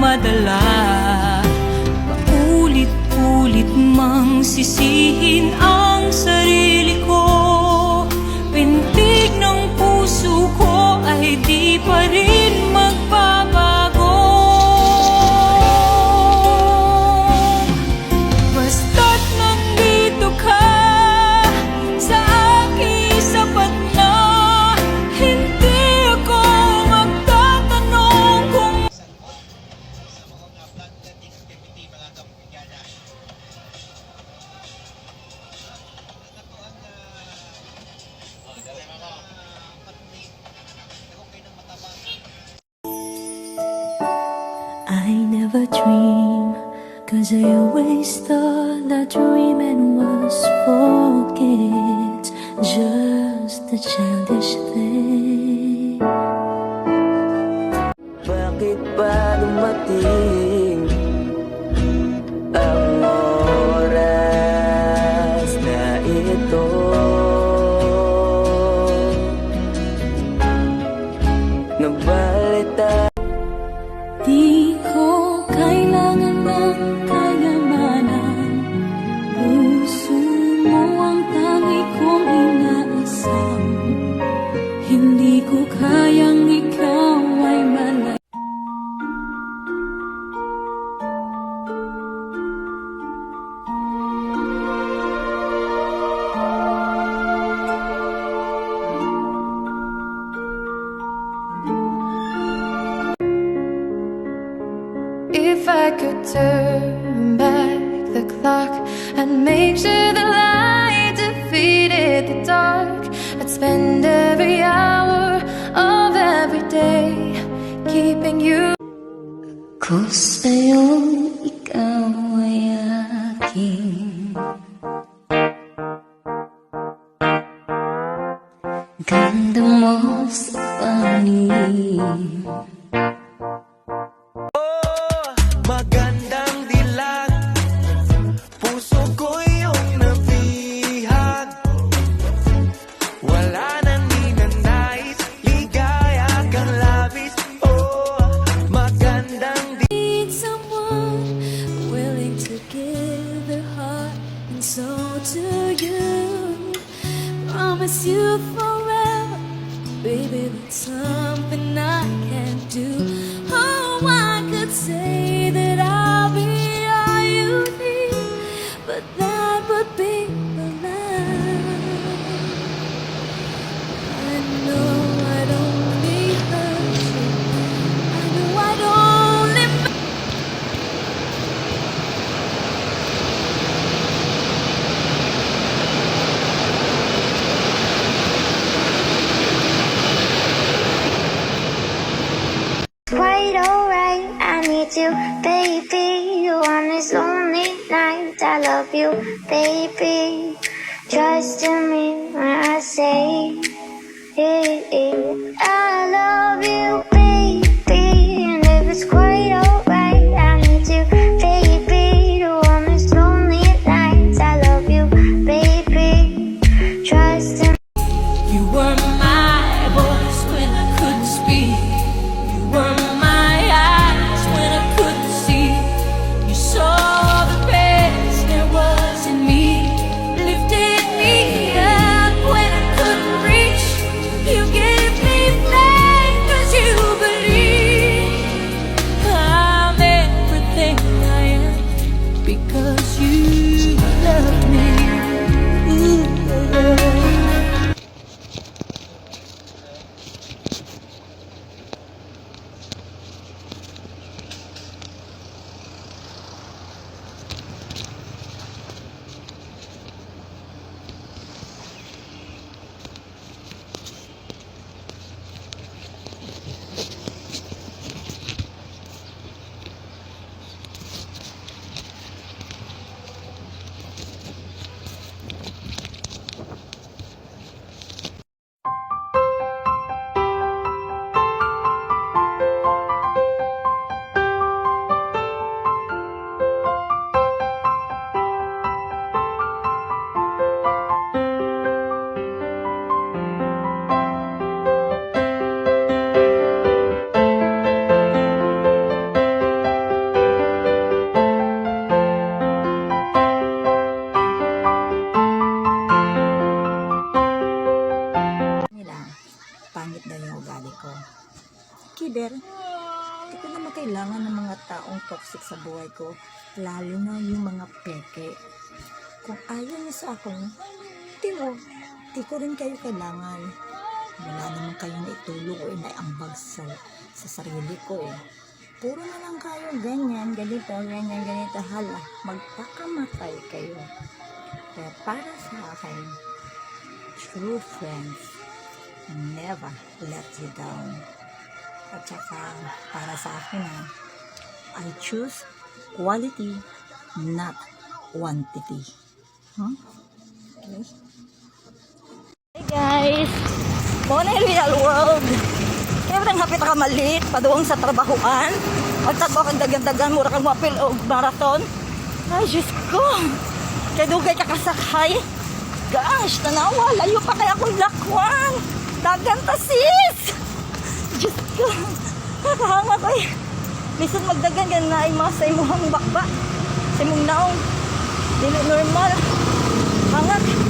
madala. Paulit-ulit mang sisihin ang sarili ko, pintig ng puso ko ay di pa rin magbabago. Basta't nandito ka sa aking sapat na, hindi ako magtatanong kung I never dream, 'cause I always thought that dreaming was for kids, just a childish thing. Bakit ba dumating ang oras na ito? Nabalita Di ko kailangan ng kayamanan, puso mo ang tangi kong inaasam. Hindi ko kayang ikaw ay malay. If I could turn back the clock and make sure the light defeated the dark, I'd spend every hour of every day keeping you. Kung sa'yo ikaw ay aking ganda mo sa panig. magandang dilag, puso ko iyong nabihag. Wala nang ninanais, ligaya kang labis. Oh, magandang Need someone willing to give their heart and soul to you. Promise you forever, baby, that's something I can't do. Oh, I could say that I'll be all you need, but that would be a lie. I know I'd only hurt you. I know I'd only Quite alright, I need you, baby. You on this lonely night, I love you, baby. Trust in me when I say it. I love you, baby. And if it's quite alright, I need you, baby. You on this lonely night, I love you, baby. Trust in me. you were my voice when I couldn't speak. You were my eyes when I couldn't see. You saw the best there was in me, lifted me up when I couldn't reach. You gave me faith 'cause you Hindi ko naman kailangan ng mga taong toxic sa buhay ko, lalo na yung mga peke. Kung ayaw niyo sa akin, di ko rin kayo kailangan. Wala naman kayo na itulong o inaiambag sa sarili ko eh. Puro na lang kayo ganyan, ganito, hala, magpakamatay kayo. Kaya para sa akin, true friends never let you down. At saka, para sa akin I choose quality, not quantity. Okay. Hey guys! Muna yung real world. Kaya nang hapit ka malit, paduwang sa trabahoan. Magtagpo kang dagan-dagan, mura kang mapil o marathon. Ay, Diyos ko! Kaya dugay ka kasakay. Gosh, tanawa, layo pa kaya akong lakwan. Dagan ta sis! Diyos ko! Nakahanga ko eh. Bisan magdagan yan na ay mga sa imuhang bakba. Sa imong naong. Dili normal. Hangat.